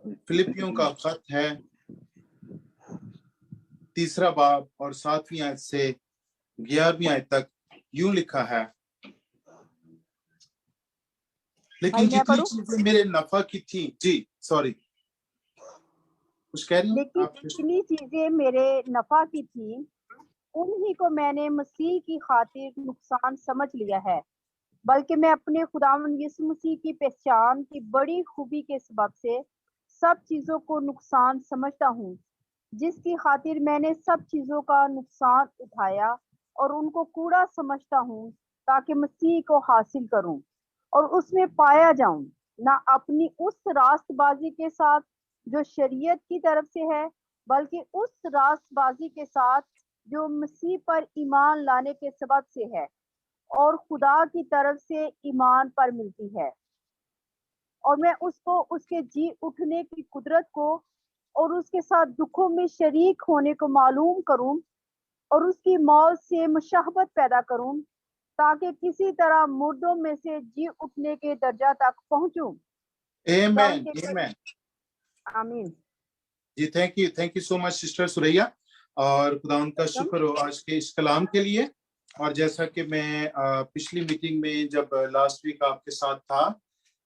फिलिपियों का खत है 3 बाब और 7वीं आयत से 11वीं आयत तक यूं लिखा है, लेकिन जितनी चीजें मेरे नफा की थी, जी सॉरी कुछ कह रही हैं लेकिन आप? जितनी चीजें मेरे नफा की थी उन्हीं को मैंने मसीह की खातिर नुकसान समझ लिया है, बल्कि मैं अपने खुदावंद यीशु मसीह की पहचान की बड़ी खूबी के सबब से सब चीजों को नुकसान समझता हूँ, जिसकी खातिर मैंने सब चीजों का नुकसान उठाया और उनको कूड़ा समझता हूँ, ताकि मसीह को हासिल करूँ और उसमें पाया जाऊं, ना अपनी उस रास्तबाजी के साथ जो शरीयत की तरफ से है, बल्कि उस रास्तबाजी के साथ जो मसीह पर ईमान लाने के सबब से है और खुदा की तरफ से ईमान पर मिलती है। और मैं उसको उसके जी उठने की कुदरत को और उसके साथ दुखों में शरीक होने को मालूम करूं और उसकी मौत से मुशाहबत पैदा करूं, ताकि किसी तरह मुर्दों में से जी उठने के दर्जा तक पहुंचूं। आमीन आमीन आमीन जी। Thank you so much sister Suraiya, और खुदा उनका शुक्र हो आज के इस कलाम के लिए। और जैसा कि मैं पिछली मीटिंग में जब लास्ट वीक आपके साथ था,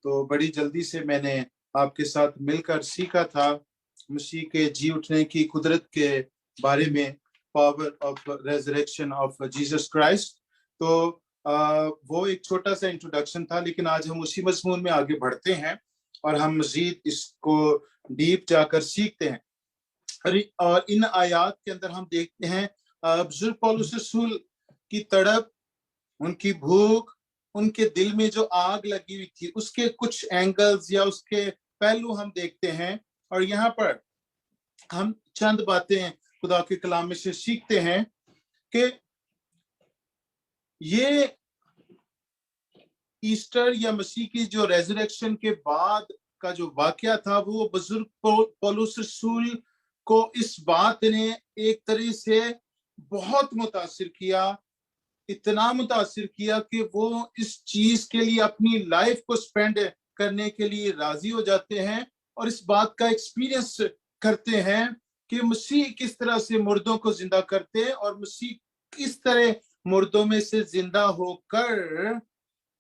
तो बड़ी जल्दी से मैंने आपके साथ मिलकर सीखा था मसीह के जी उठने की कुदरत के बारे में, power of resurrection of Jesus Christ. तो वो एक छोटा सा इंट्रोडक्शन था, लेकिन आज हम उसी मजमून में आगे बढ़ते हैं और हम मजीद इसको डीप जाकर सीखते हैं। और इन आयात के अंदर हम देखते हैं बुजुर्ग पौलुस रसूल की तड़प, उनकी भूख, उनके दिल में जो आग लगी हुई थी, उसके कुछ एंगल्स या उसके पहलू हम देखते हैं। और यहाँ पर हम चंद बातें खुदा के कलाम में से सीखते हैं कि ये ईस्टर या मसीह की जो रेजरेक्शन के बाद का जो वाकया था, वो बुजुर्ग पौलुस रसूल को इस बात ने एक तरह से बहुत मुतासिर किया, इतना मुतासिर किया कि वो इस चीज के लिए अपनी लाइफ को स्पेंड करने के लिए राजी हो जाते हैं और इस बात का एक्सपीरियंस करते हैं कि मसीह किस तरह से मुर्दों को जिंदा करते हैं और मसीह किस तरह मुर्दों में से जिंदा होकर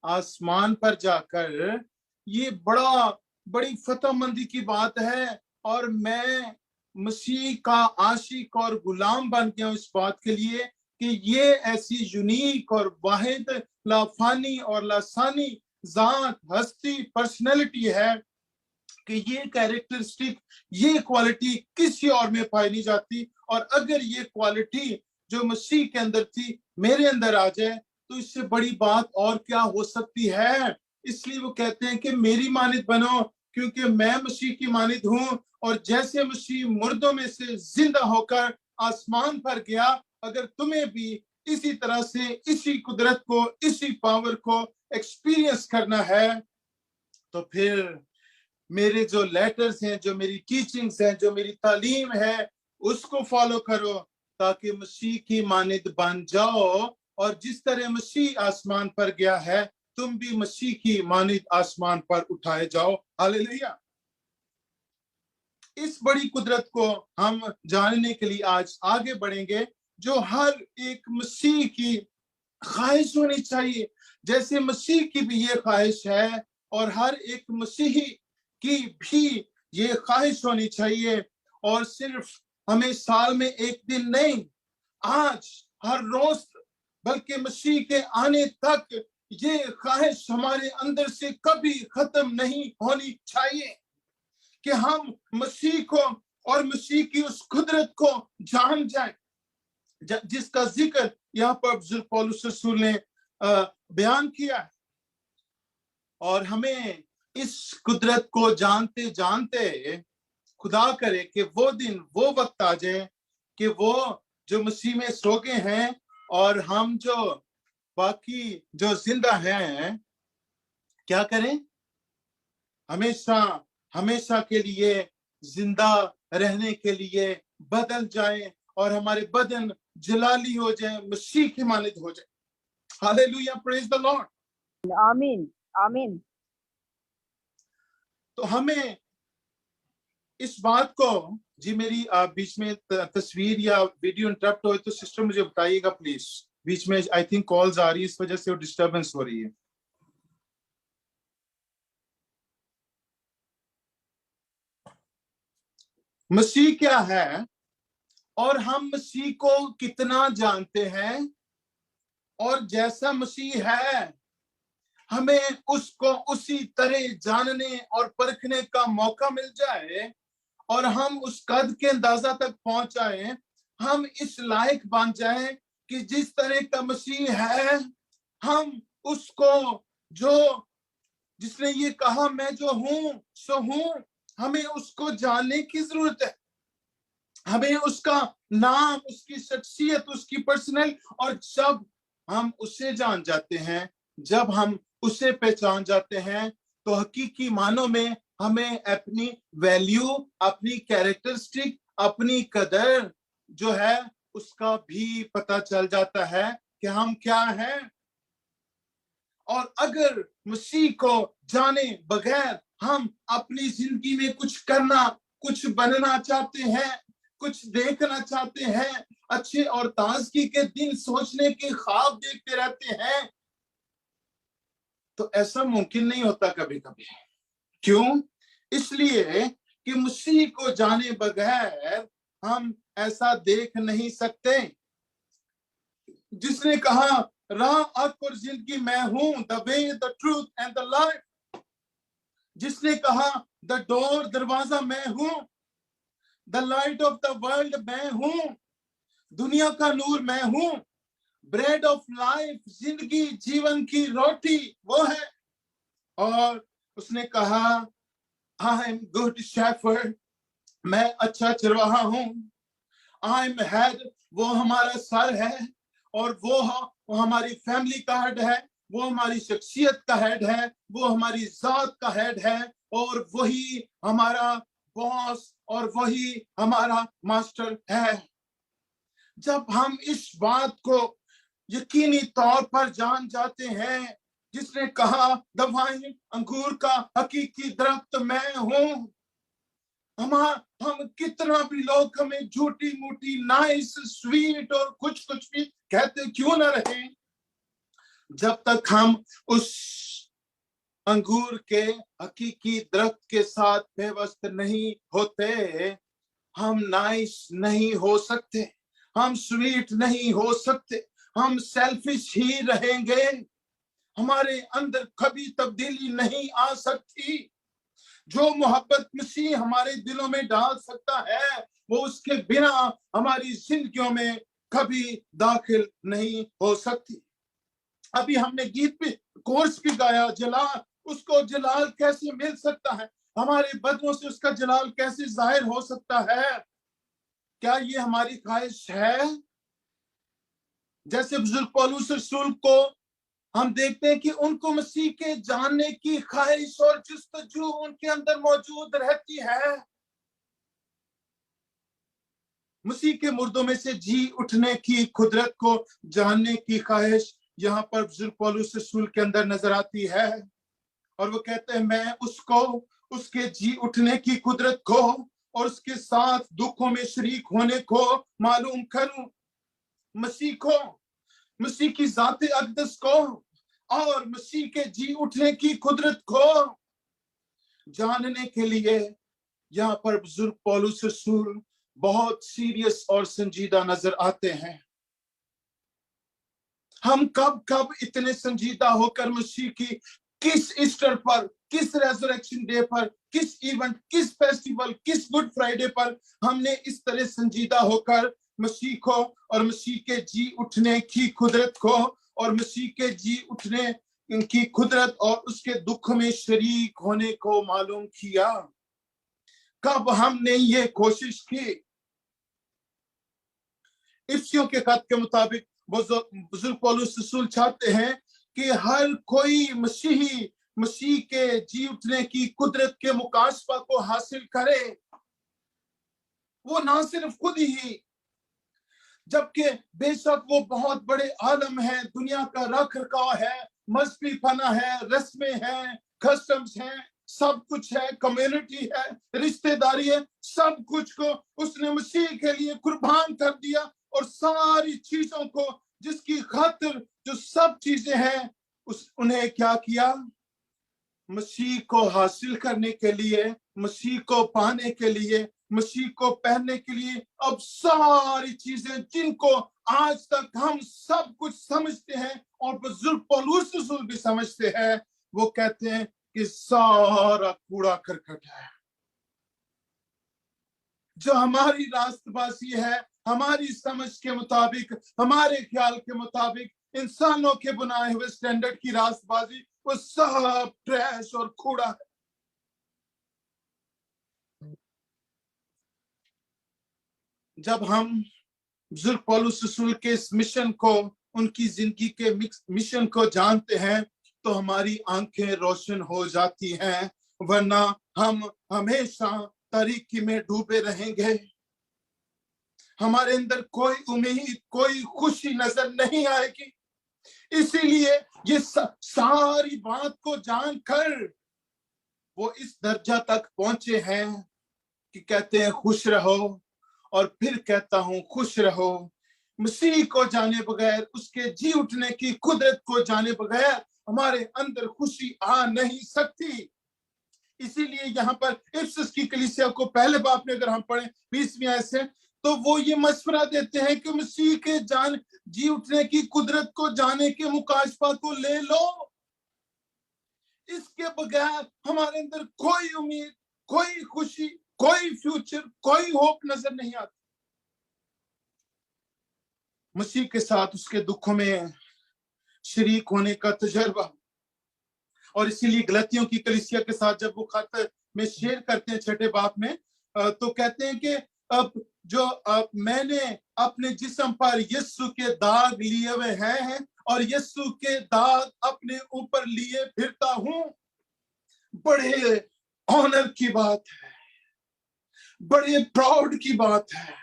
आसमान पर जाकर, ये बड़ी फतहमंदी की बात है। और मैं मसीह का आशिक और गुलाम बन गया हूं इस बात के लिए कि ये ऐसी यूनिक और वाहिद लाफानी और लासानी जात, हस्ती, पर्सनैलिटी है कि ये कैरेक्टरिस्टिक, ये क्वालिटी किसी और में पाई नहीं जाती। और अगर ये क्वालिटी जो मसीह के अंदर थी मेरे अंदर आ जाए, तो इससे बड़ी बात और क्या हो सकती है। इसलिए वो कहते हैं कि मेरी मानिद बनो, क्योंकि मैं मसीह की मानिद हूं। और जैसे मसीह मुर्दों में से जिंदा होकर आसमान पर गया, अगर तुम्हें भी इसी तरह से इसी कुदरत को, इसी पावर को एक्सपीरियंस करना है, तो फिर मेरे जो लेटर्स हैं, जो मेरी टीचिंग्स हैं, जो मेरी तालीम है, उसको फॉलो करो, ताकि मसीह की मानिद बन जाओ। और जिस तरह मसीह आसमान पर गया है, तुम भी मसीह की मानिद आसमान पर उठाए जाओ। हालेलुया। इस बड़ी कुदरत को हम जानने के लिए आज आगे बढ़ेंगे, जो हर एक मसीह की ख्वाहिश होनी चाहिए, जैसे मसीह की भी ये ख्वाहिश है और हर एक मसीही की भी ये ख्वाहिश होनी चाहिए। और सिर्फ हमें साल में एक दिन नहीं, आज हर रोज, बल्कि मसीह के आने तक ये ख्वाहिश हमारे अंदर से कभी खत्म नहीं होनी चाहिए कि हम मसीह को और मसीह की उस कुदरत को जान जाएं, जिसका जिक्र यहाँ पर बुजुर्ग पौलुस रसूल ने बयान किया है। और हमें इस कुदरत को जानते जानते खुदा करे कि वो दिन, वो वक्त आ जाए कि वो जो मसीह में सो गए हैं और हम जो बाकी जो जिंदा हैं, क्या करें, हमेशा हमेशा के लिए जिंदा रहने के लिए बदल जाए और हमारे बदन जलाली हो जाए, मसीह की मानिद हो जाए। Hallelujah, praise the Lord. आमीन आमीन। तो हमें इस बात को जी मेरी बीच में तस्वीर या वीडियो इंटरप्ट हो तो सिस्टर मुझे बताइएगा प्लीज, बीच में आई थिंक कॉल्स आ रही है, इस वजह से वो डिस्टर्बेंस हो रही है। मसीह क्या है और हम मसीह को कितना जानते हैं, और जैसा मसीह है हमें उसको उसी तरह जानने और परखने का मौका मिल जाए और हम उस कद के अंदाजा तक पहुंच जाए, हम इस लायक बन जाए कि जिस तरह का मसीह है हम उसको, जो जिसने ये कहा मैं जो हूं सो हूं, हमें उसको जानने की जरूरत है। हमें उसका नाम, उसकी शख्सियत, उसकी पर्सनल, और जब हम उसे जान जाते हैं, जब हम उसे पहचान जाते हैं तो हकीकी मानों में हमें अपनी वैल्यू, अपनी कैरेक्टरिस्टिक, अपनी कदर जो है उसका भी पता चल जाता है कि हम क्या हैं। और अगर मसीह को जाने बगैर हम अपनी जिंदगी में कुछ करना, कुछ बनना चाहते हैं, कुछ देखना चाहते हैं, अच्छे और ताजगी के दिन सोचने के ख्वाब देखते रहते हैं, तो ऐसा मुमकिन नहीं होता कभी कभी। क्यों? इसलिए कि मसीह को जाने बगैर हम ऐसा देख नहीं सकते। जिसने कहा राह, हक और जिंदगी मैं हूं, the way, the truth and the life. जिसने कहा द डोर, दरवाजा मैं हूं, the light of the world मैं हूं, दुनिया का नूर मैं हूं, ब्रेड ऑफ लाइफ, जिंदगी जीवन की रोटी वो है। और उसने कहा आई एम गुड शेफर्ड, मैं अच्छा चरवाहा हूं। आई एम हेड, वो हमारा सर है, और वो हमारी फैमिली का हेड है, वो हमारी शख्सियत का हेड है, वो हमारी जात का हेड है, और वही हमारा बॉस और वही हमारा मास्टर है। जब हम इस बात को यकीनी तौर पर जान जाते हैं, जिसने कहा दवाइन अंगूर का हकीकी दरख्त मैं हूं, हम कितना भी लोग हमें झूठी मूठी नाइस स्वीट और कुछ भी कहते क्यों ना रहे, जब तक हम उस अंगूर के हकीकी दरख्त के साथ पेवस्त नहीं होते, हम नाइस नहीं हो सकते, हम स्वीट नहीं हो सकते, हम सेल्फिश ही रहेंगे, हमारे अंदर कभी तब्दीली नहीं आ सकती। जो मोहब्बत मसीह हमारे दिलों में डाल सकता है वो उसके बिना हमारी जिंदगियों में कभी दाखिल नहीं हो सकती। अभी हमने गीत भी, कोर्स भी गाया, जलाल, उसको जलाल कैसे मिल सकता है, हमारे बदनों से उसका जलाल कैसे जाहिर हो सकता है? क्या ये हमारी ख्वाहिश है? जैसे बुजुर्ग पौलुस रसूल को हम देखते हैं कि उनको मसीह के जानने की ख्वाहिश और जुस्तजू उनके अंदर मौजूद रहती है। मसीह के मुर्दों में से जी उठने की कुदरत को जानने की ख्वाहिश यहाँ पर बुजुर्ग पौलुस रसूल के अंदर नजर आती है। और वो कहते हैं मैं उसको, उसके जी उठने की कुदरत को और उसके साथ दुखों में शरीक होने को मालूम करूं। मसीह को, मसीह की जाते अक़दस को और मसीह के जी उठने की कुदरत को जानने के लिए यहाँ पर बुजुर्ग पौलुस रसूल बहुत सीरियस और संजीदा नजर आते हैं। हम कब कब इतने संजीदा होकर मसीह की किस ईस्टर पर, किस रेजरेक्शन डे पर, किस इवेंट, किस फेस्टिवल, किस गुड फ्राइडे पर हमने इस तरह संजीदा होकर मसीह को और मसीह के जी उठने की कुदरत को और मसीह के जी उठने की कुदरत और उसके दुख में शरीक होने को मालूम किया? कब हमने ये कोशिश की? इफ्सियों के खत के मुताबिक बुजुर्ग पौलुस रसूल चाहते हैं कि हर कोई मसीही मसीह के जी उठने की कुदरत के मुकाशफा को हासिल करे। वो ना सिर्फ खुद ही, जबकि बेशक वो बहुत बड़े आलम है, दुनिया का रख रखाव है, मजहबी पना है, रस्में हैं, कस्टम्स हैं, सब कुछ है, कम्युनिटी है, रिश्तेदारी है, सब कुछ को उसने मसीह के लिए कुर्बान कर दिया। और सारी चीजों को जिसकी खातिर जो सब चीजें हैं उन्हें क्या किया, मसीह को हासिल करने के लिए, मसीह को पाने के लिए, मसीह को पहनने के लिए अब सारी चीजें जिनको आज तक हम सब कुछ समझते हैं और बुजुर्ग पौलुस रसूल भी समझते हैं, वो कहते हैं कि सारा कूड़ा करकट है जो हमारी रास्तबाजी है, हमारी समझ के मुताबिक, हमारे ख्याल के मुताबिक, इंसानों के बनाए हुए स्टैंडर्ड की रास्तबाजी, वो सब ट्रैश और कूड़ा है। जब हम बुजुर्ग पौलुस रसूल के इस मिशन को, उनकी जिंदगी के मिशन को जानते हैं तो हमारी आंखें रोशन हो जाती हैं, वरना हम हमेशा तारीकी में डूबे रहेंगे। हमारे अंदर कोई उम्मीद, कोई खुशी नजर नहीं आएगी। इसीलिए ये सारी बात को जानकर वो इस दर्जा तक पहुंचे हैं कि कहते हैं खुश रहो, और फिर कहता हूं खुश रहो। मसीह को जाने बगैर, उसके जी उठने की कुदरत को जाने बगैर हमारे अंदर खुशी आ नहीं सकती। इसीलिए यहाँ पर इफिसस की कलीसिया को पहले बाब में अगर हम पढ़ें 20वीं आयत से, तो वो ये मशवरा देते हैं कि मसीह के जी उठने की कुदरत को जाने के मुकाशफा को ले लो। इसके बगैर हमारे अंदर कोई उम्मीद, कोई खुशी, कोई फ्यूचर, कोई होप नजर नहीं आती। मसीह के साथ उसके दुखों में शरीक होने का तजर्बा, और इसीलिए गलतियों की कलीसिया के साथ जब वो खत में शेयर करते हैं 6ठे बाब में, तो कहते हैं कि अब मैंने अपने जिस्म पर यीशु के दाग लिए हुए हैं और यीशु के दाग अपने ऊपर लिए फिरता हूं। बड़े ऑनर की बात है, बड़े प्राउड की बात है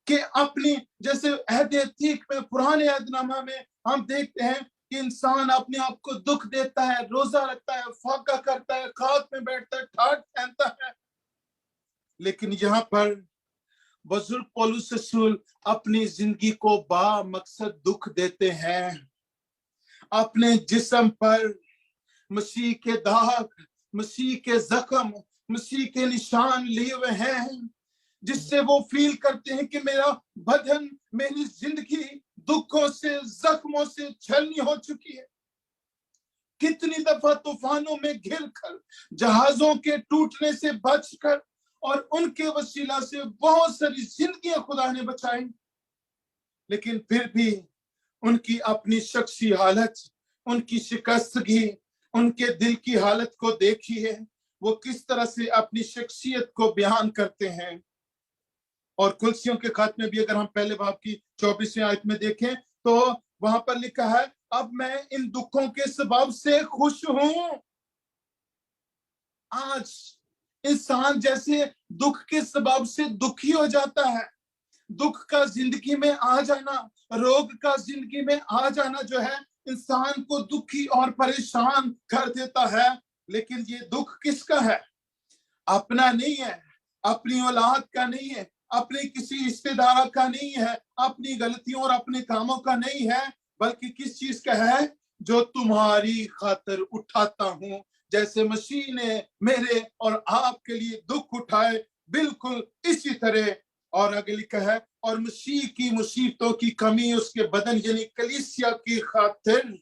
कि अपनी, जैसे अहद अतीक में, पुराने अहदनामा में हम देखते हैं कि इंसान अपने आप को दुख देता है, रोजा रखता है, फाका करता है, खाक में बैठता है, ठाठ पहनता है। लेकिन यहाँ पर बुजुर्ग पौलुस रसूल अपनी जिंदगी को बा मकसद दुख देते हैं। अपने जिस्म पर मसीह के दाग, मसीह के जख्म, मसीह के निशान लिए हुए हैं, जिससे वो फील करते हैं कि मेरा बदन, मेरी जिंदगी दुखों से, जख्मों से छलनी हो चुकी है। कितनी दफा तूफानों में घिर कर, जहाजों के टूटने से बचकर, और उनके वसीला से बहुत सारी जिंदगियां खुदा ने बचाई। लेकिन फिर भी उनकी अपनी शख्सी हालत, उनकी शिकस्तगी, उनके दिल की हालत को देखिए, वो किस तरह से अपनी शख्सियत को बयान करते हैं। और कुलसियों के खत में भी अगर हम पहले बाब की 24वीं आयत में देखें तो वहां पर लिखा है, अब मैं इन दुखों के सबब से खुश हूं। आज इंसान जैसे दुख के सबब से दुखी हो जाता है, दुख का जिंदगी में आ जाना, रोग का जिंदगी में आ जाना जो है इंसान को दुखी और परेशान कर देता है। लेकिन ये दुख किसका है? अपना नहीं है, अपनी औलाद का नहीं है, अपने किसी रिश्तेदार का नहीं है, अपनी गलतियों और अपने कामों का नहीं है, बल्कि किस चीज का है? जो तुम्हारी खातिर उठाता हूं, जैसे मसीह ने मेरे और आपके लिए दुख उठाए, बिल्कुल इसी तरह। और आगे लिखा है, और मसीह की मुसीबतों की कमी उसके बदन यानी कलीसिया की खातिर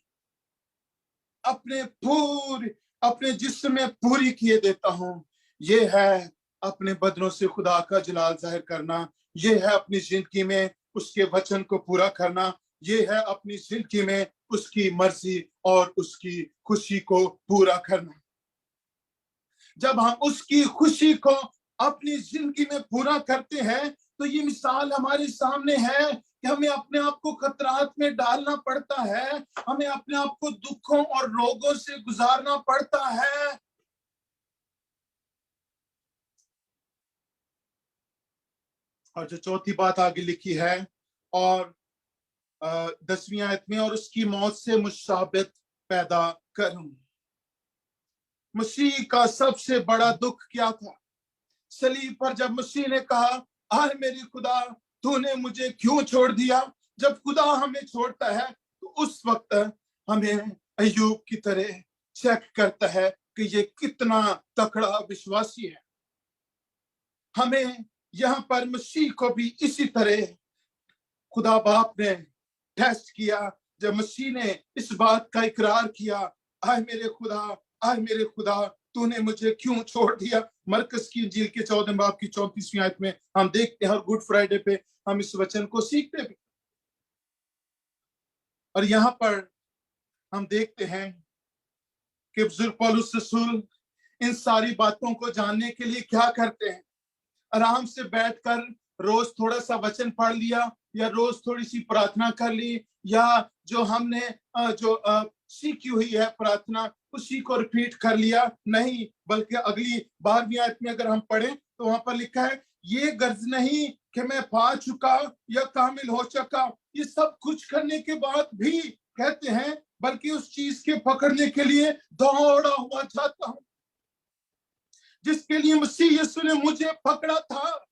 अपने जिस्म में पूरी किए देता हूं। ये है अपने बदनों से खुदा का जलाल जाहिर करना, ये है अपनी जिंदगी में उसके वचन को पूरा करना, ये है अपनी जिंदगी में उसकी मर्जी और उसकी खुशी को पूरा करना। जब हम उसकी खुशी को अपनी जिंदगी में पूरा करते हैं तो ये मिसाल हमारे सामने है कि हमें अपने आप को खतरात में डालना पड़ता है, हमें अपने आप को दुखों और रोगों से गुजारना पड़ता है। और जो चौथी बात आगे लिखी है, और 10वीं आयत में, और उसकी मौत से मुशाबत पैदा करूं। मसीह का सबसे बड़ा दुख क्या था? सलीब पर जब मसीह ने कहा, आह मेरी खुदा तूने मुझे क्यों छोड़ दिया? जब खुदा हमें छोड़ता है तो उस वक्त हमें अय्यूब की तरह चेक करता है कि ये कितना तकड़ा विश्वासी है। हमें यहाँ पर मसीह को भी इसी तरह खुदा बाप ने टेस्ट किया जब मसीह ने इस बात का इकरार किया, आह मेरे खुदा तूने मुझे क्यों छोड़ दिया? मरकस की इंजील के 14 बाब की 34वीं आयत में हम देखते हैं, और गुड फ्राइडे पे हम इस वचन को सीखते भी। और यहाँ पर हम देखते हैं कि बुजुर्ग पौलुस रसूल इन सारी बातों को जानने के लिए क्या करते हैं? आराम से बैठकर रोज थोड़ा सा वचन पढ़ लिया, या रोज थोड़ी सी प्रार्थना कर ली, या जो हमने जो सीखी हुई है प्रार्थना उसी को रिपीट कर लिया? नहीं, बल्कि अगली 12वीं आयत में अगर हम पढ़ें तो वहां पर लिखा है, ये गर्ज नहीं कि मैं पा चुका या कामिल हो चुका। ये सब कुछ करने के बाद भी कहते हैं, बल्कि उस चीज के पकड़ने के लिए दौड़ा हुआ जाता हूं जिसके लिए मसीह यीशु ने मुझे पकड़ा था।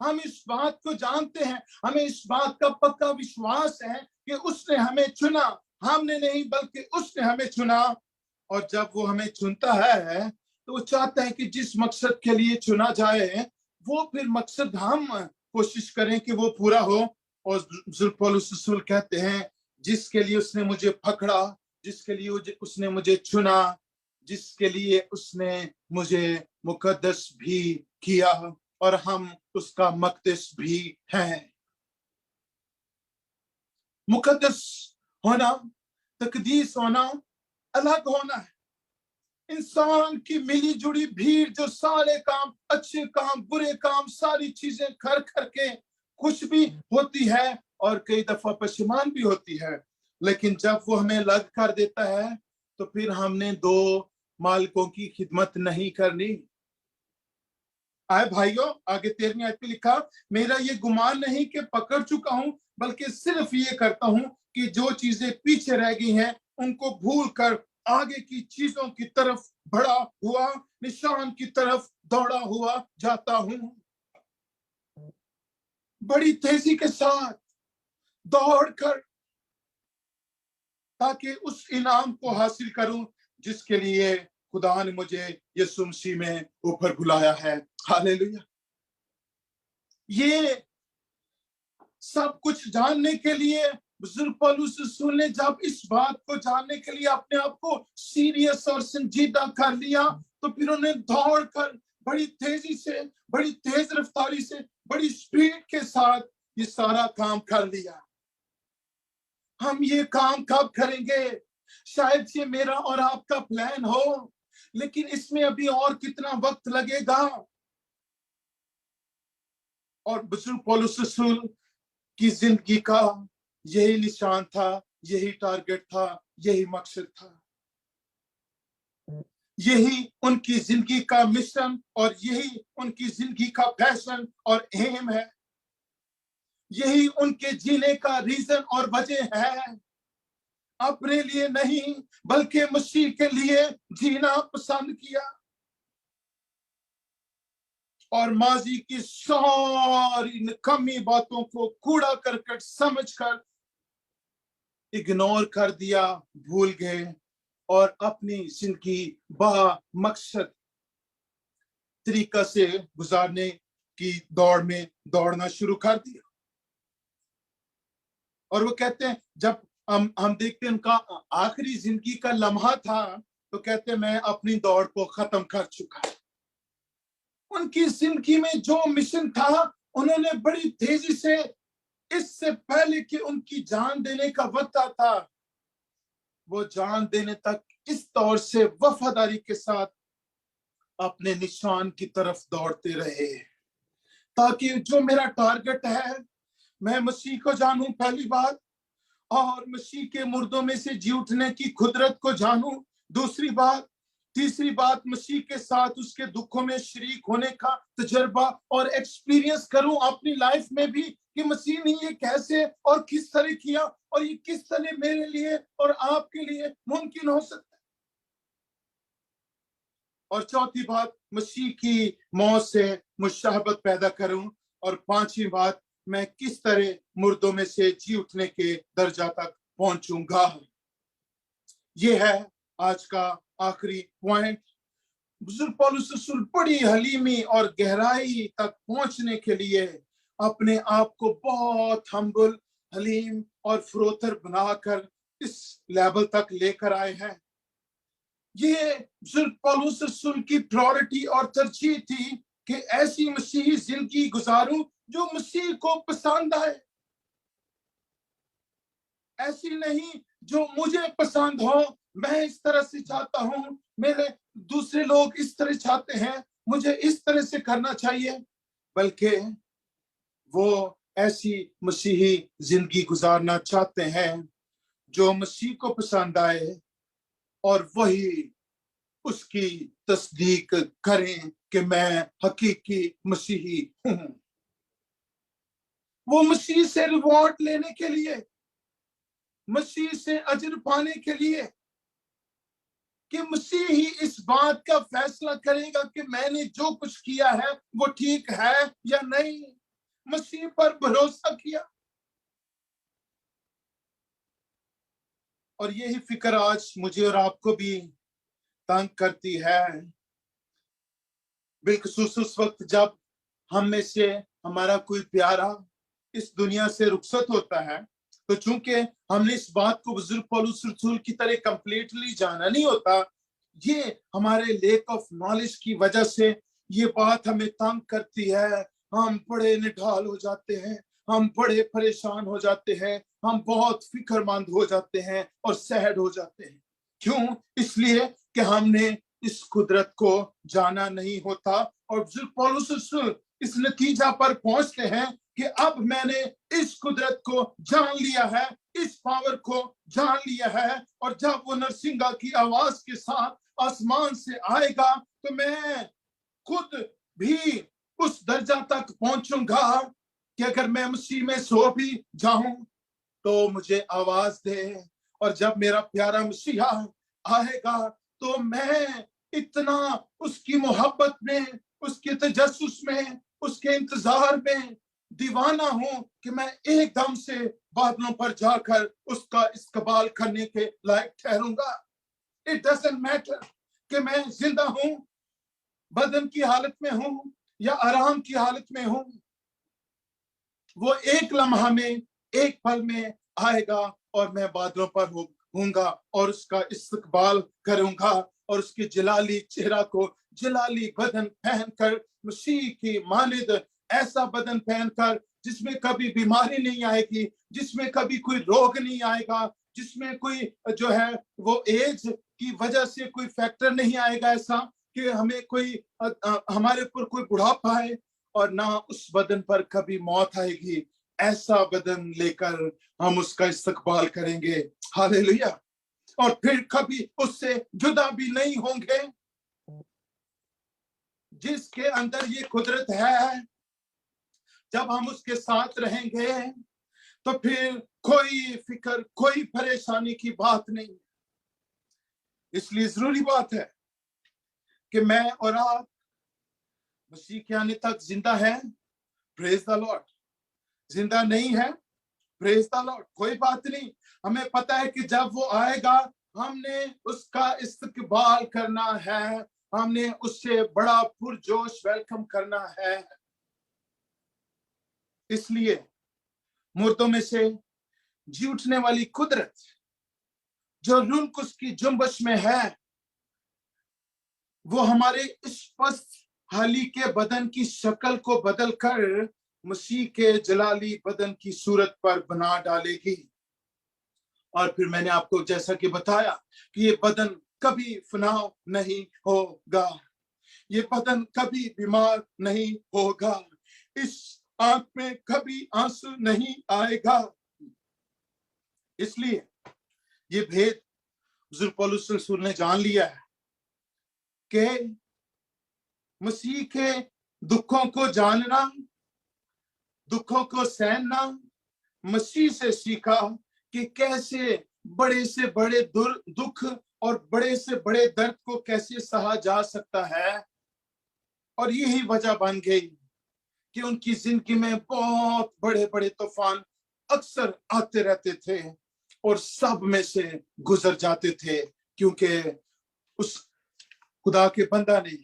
हम इस बात को जानते हैं, हमें इस बात का पक्का विश्वास है कि उसने हमें चुना, हमने नहीं बल्कि उसने हमें चुना। और जब वो हमें चुनता है तो वो चाहता है कि जिस मकसद के लिए चुना जाए वो फिर मकसद हम कोशिश करें कि वो पूरा हो। और बुजुर्ग पौलुस रसूल कहते हैं, जिसके लिए उसने मुझे पकड़ा, जिसके लिए उसने मुझे चुना, जिसके लिए उसने मुझे मुकद्दस भी किया, और हम उसका मकदस भी हैं। मुकद्दस होना, तकदीस होना, अलग होना है। इंसान की मिली जुड़ी भीड़ जो सारे काम, अच्छे काम, बुरे काम, सारी चीजें कर करके खुश भी होती है और कई दफा परेशान भी होती है, लेकिन जब वो हमें अलग कर देता है तो फिर हमने दो मालिकों की खिदमत नहीं करनी। आए भाइयों, आगे 13वीं आयत में लिखा, मेरा ये गुमान नहीं कि पकड़ चुका हूं, बल्कि सिर्फ ये करता हूं कि जो चीजें पीछे रह गई हैं उनको भूल कर आगे की चीजों की तरफ बढ़ा हुआ, निशान की तरफ दौड़ा हुआ जाता हूं। बड़ी तेजी के साथ दौड़कर, ताकि उस इनाम को हासिल करूं जिसके लिए खुदा ने मुझे यीशु मसीह में ऊपर बुलाया है। हालेलुया। ये सब कुछ जानने के लिए बुजुर्ग पौलुस रसूल ने जब इस बात को जानने के लिए अपने आप को सीरियस और संजीदा कर लिया, तो फिर उन्हें दौड़कर बड़ी तेजी से, बड़ी तेज रफ्तारी से, बड़ी स्पीड के साथ ये सारा काम कर लिया। हम ये काम कब करेंगे? शायद ये मेरा और आपका प्लान हो, लेकिन इसमें अभी और कितना वक्त लगेगा। और बुजुर्ग पौलुस रसूल की जिंदगी का यही निशान था, यही टारगेट था, यही मकसद था, यही उनकी जिंदगी का मिशन और यही उनकी जिंदगी का पैशन और एम है। यही उनके जीने का रीजन और वजह है। अपने लिए नहीं बल्कि मसीह के लिए जीना पसंद किया, और माजी की सारी निकम्मी बातों को कूड़ा करकट समझकर इग्नोर कर दिया, भूल गए, और अपनी जिंदगी बा मकसद तरीका से गुजारने की दौड़ में दौड़ना शुरू कर दिया। और वो कहते हैं, जब हम देखते हैं उनका आखिरी जिंदगी का लम्हा था, तो कहते हैं मैं अपनी दौड़ को खत्म कर चुका। उनकी जिंदगी में जो मिशन था उन्होंने बड़ी तेजी से, इससे पहले कि उनकी जान देने का वक्त था, वो जान देने तक इस तौर से वफादारी के साथ अपने निशान की तरफ दौड़ते रहे, ताकि जो मेरा टारगेट है, मैं मसीह को जानूं पहली बात, और मसीह के मुर्दों में से जी उठने की कुदरत को जानूं दूसरी बात, तीसरी बात मसीह के साथ उसके दुखों में शरीक होने का तजर्बा और एक्सपीरियंस करूं अपनी लाइफ में भी, कि मसीह ने ये कैसे और किस तरह किया, और ये किस तरह मेरे लिए और आपके लिए मुमकिन हो सकता है। और चौथी बात, मसीह की मौत से मुशाहबत पैदा करूं, और पांचवी बात, मैं किस तरह मुर्दों में से जी उठने के दर्जा तक पहुंचूंगा। ये है आज का आखिरी पॉइंट। बुजुर्ग पौलुस रसूल बड़ी हलीमी और गहराई तक पहुंचने के लिए अपने आप को बहुत हम्बल, हलीम और फरोतर बनाकर इस लेवल तक लेकर आए हैं। ये बुजुर्ग पौलुस रसूल की प्रायोरिटी और तरजीह थी कि ऐसी मसीही जिंदगी गुजारूं जो मसीह को पसंद आए, ऐसी नहीं जो मुझे पसंद हो, मैं इस तरह से चाहता हूं, मेरे दूसरे लोग इस तरह चाहते हैं, मुझे इस तरह से करना चाहिए, बल्कि वो ऐसी मसीही जिंदगी गुजारना चाहते हैं जो मसीह को पसंद आए और वही उसकी तस्दीक करें कि मैं हकीकी मसीही हूं। वो मसीह से रिवॉर्ड लेने के लिए, मसीह से अजर पाने के लिए, कि मसीह ही इस बात का फैसला करेगा कि मैंने जो कुछ किया है वो ठीक है या नहीं। मसीह पर भरोसा किया। और यही फिक्र आज मुझे और आपको भी तंग करती है, बिलखसूस उस वक्त जब हम में से हमारा कोई प्यारा इस दुनिया से रुखसत होता है। तो चूंकि हमने इस बात को बुजुर्ग पौलुस रसूल की तरह कंप्लीटली जाना नहीं होता, ये हमारे लेक ऑफ नॉलेज की वजह से ये बात हमें तंग करती है। हम बड़े निढाल हो जाते हैं, हम बड़े परेशान हो जाते हैं, हम बहुत फिक्रमंद हो जाते हैं और सैड हो जाते हैं। क्यों? इसलिए कि हमने इस कुदरत को जाना नहीं होता। और बुजुर्ग पौलुस रसूल इस नतीजा पर पहुंचते हैं कि अब मैंने इस कुदरत को जान लिया है, इस पावर को जान लिया है, और जब वो नरसिंगा की आवाज के साथ आसमान से आएगा तो मैं खुद भी उस दर्जा तक पहुंचूंगा कि अगर मैं मसीह में सो भी जाऊं तो मुझे आवाज दे, और जब मेरा प्यारा मसीहा आएगा तो मैं इतना उसकी मोहब्बत में, उसके तजस्सुस में, उसके इंतजार में दीवाना हूं कि मैं एकदम से बादलों पर जाकर उसका इस्तकबाल करने के लायक ठहरूंगा। इट डजंट मैटर कि मैं जिंदा हूं, बदन की हालत में हूं या आराम की हालत में हूं, वो एक लम्हा में, एक पल में आएगा और मैं बादलों पर होऊंगा और उसका इस्तकबाल करूंगा, और उसके जलाली चेहरा को जलाली बदन पहनकर, मसीह की मानिद ऐसा बदन पहनकर जिसमें कभी बीमारी नहीं आएगी, जिसमें कभी कोई रोग नहीं आएगा, जिसमें कोई जो है वो एज की वजह से कोई फैक्टर नहीं आएगा ऐसा कि हमें कोई हमारे ऊपर कोई बुढ़ापा आए, और ना उस बदन पर कभी मौत आएगी। ऐसा बदन लेकर हम उसका इस्तकबाल करेंगे। हालेलुया। और फिर कभी उससे जुदा भी नहीं होंगे। जिसके अंदर ये कुदरत है, जब हम उसके साथ रहेंगे तो फिर कोई फिक्र, कोई परेशानी की बात नहीं। इसलिए जरूरी बात है कि मैं और आप मसीह के आने तक जिंदा है, प्रेज द लॉर्ड। जिंदा नहीं है, प्रेज द लॉर्ड, कोई बात नहीं। हमें पता है कि जब वो आएगा हमने उसका इस्तकबाल करना है, हमने उससे बड़ा पुरजोश वेलकम करना है। इसलिए मुर्दों में से जी उठने वाली कुदरत जो रुनकुस की जुम्बश में है, वो हमारे स्पष्ट हाली के बदन की शक्ल को बदलकर मसीह के जलाली बदन की सूरत पर बना डालेगी। और फिर मैंने आपको जैसा कि बताया कि ये बदन कभी फनाव नहीं होगा, ये बदन कभी बीमार नहीं होगा, इस आंख में कभी आंसू नहीं आएगा। इसलिए ये भेद बुजुर्ग पौलुस रसूल ने जान लिया है कि मसीह के दुखों को जानना, दुखों को सहना मसीह से सीखा कि कैसे बड़े से बड़े दुख और बड़े से बड़े दर्द को कैसे सहा जा सकता है। और यही वजह बन गई कि उनकी जिंदगी में बहुत बड़े बड़े तूफान अक्सर आते रहते थे और सब में से गुजर जाते थे, क्योंकि उस खुदा के बंदा ने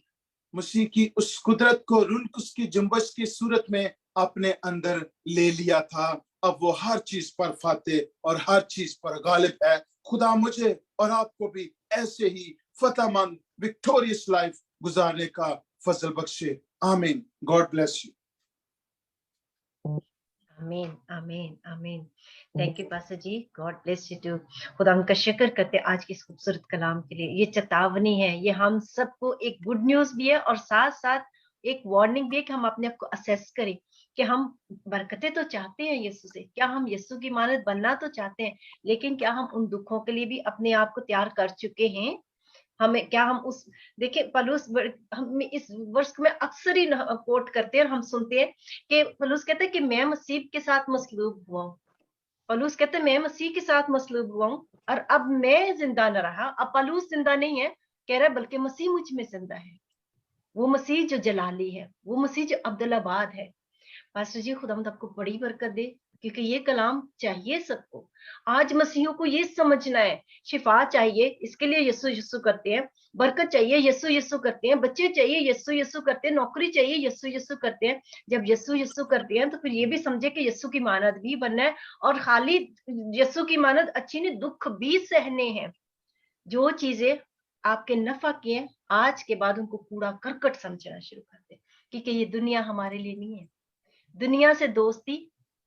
मसीह की उस कुदरत को उसकी जुम्बश की सूरत में अपने अंदर ले लिया था। अब वो हर चीज पर फाते और हर चीज पर गालिब है। खुदा मुझे और आपको भी ऐसे ही फतहमंद विक्टोरियस लाइफ गुजारने का फजल बख्शे। आमीन। God bless you. आमीन आमीन आमीन। Thank you pastor ji, God bless you too. खुदा हम का शुक्र करते हैं आज की इस खूबसूरत कलाम के लिए। ये चेतावनी है, ये हम सबको एक गुड न्यूज भी है और साथ साथ एक वार्निंग भी है कि हम अपने आप को असेस करें कि हम बरकतें तो चाहते हैं यीशु से, क्या हम यीशु की मानद बनना तो चाहते हैं, लेकिन क्या हम उन दुखों के लिए भी अपने आप को तैयार कर चुके हैं। हमें क्या हम उस देखिए पौलुस हम इस वर्ष में अक्सर ही कोट करते हैं और हम सुनते हैं कि पौलुस कहते हैं कि मैं मसीह के साथ मसलूब हुआ हूँ। पौलुस कहते हैं मैं मसीह के साथ मसलूब हुआ हूँ और अब मैं जिंदा न रहा। अब पौलुस जिंदा नहीं है कह रहा है, बल्कि मसीह मुझ में जिंदा है। वो मसीह जो जलाली है, वो मसीह जो अब्दुल्लाबाद है। पास्टर जी खुदावंद आपको बड़ी बरकत दे, क्योंकि ये कलाम चाहिए सबको। आज मसीहों को ये समझना है, शिफा चाहिए इसके लिए यीशु यीशु करते हैं, बरकत चाहिए यीशु यीशु करते हैं, बच्चे चाहिए यीशु यीशु करते हैं, नौकरी चाहिए यीशु यीशु करते हैं। जब यीशु यीशु करते हैं तो फिर ये भी समझे कि यीशु की मानद भी बनना है, और खाली यीशु की मानद अच्छी नहीं, दुख भी सहने हैं। जो चीजें आपके नफा की हैं, आज के बाद उनको कूड़ा करकट समझना शुरू कर दे, क्योंकि ये दुनिया हमारे लिए नहीं है। दुनिया से दोस्ती,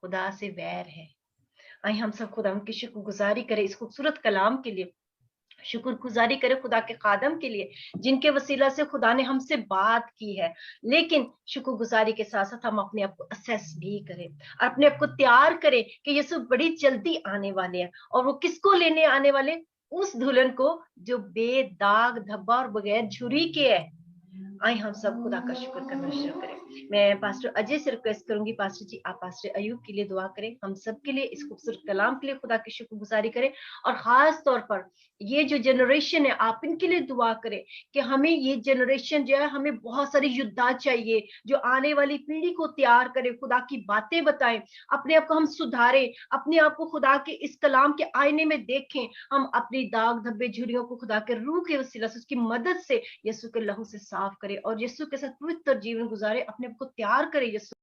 खुदा से वैर है। आई हम सब खुदा की शुक्रगुजारी करें इस खूबसूरत कलाम के लिए, शुक्रगुजारी करें खुदा के खादम के लिए जिनके वसीला से खुदा ने हमसे बात की है। लेकिन शुक्रगुजारी के साथ साथ हम अपने आप को असेस भी करें और अपने आप को तैयार करें कि यीशु बड़ी जल्दी आने वाले हैं। और वो किसको लेने आने वाले? उस दुल्हन को जो बेदाग धब्बा और बगैर झुरी के है। आई हम सब खुदा का शुक्र करना शुरू करें। मैं पास्टर अजय से रिक्वेस्ट करूंगी, पास्टर जी आप पास्टर अयूब के लिए दुआ करें, हम सब के लिए इस खूबसूरत कलाम के लिए खुदा की शुक्रगुजारी करें, और खास तौर पर ये जो जनरेशन है आप इनके लिए दुआ करें कि हमें ये जनरेशन जो है, हमें बहुत सारी योद्धा चाहिए जो आने वाली पीढ़ी को तैयार करे, खुदा की बातें बताएं, अपने आप को हम सुधारें, अपने आप को खुदा के इस कलाम के आईने में देखें, हम अपनी दाग धब्बे झुर्रियों को खुदा के रूह के वसीला से उसकी मदद से यीशु के लहू से साफ करें और यीशु के साथ पवित्र जीवन गुजारे, अपने आप को तैयार करें यीशु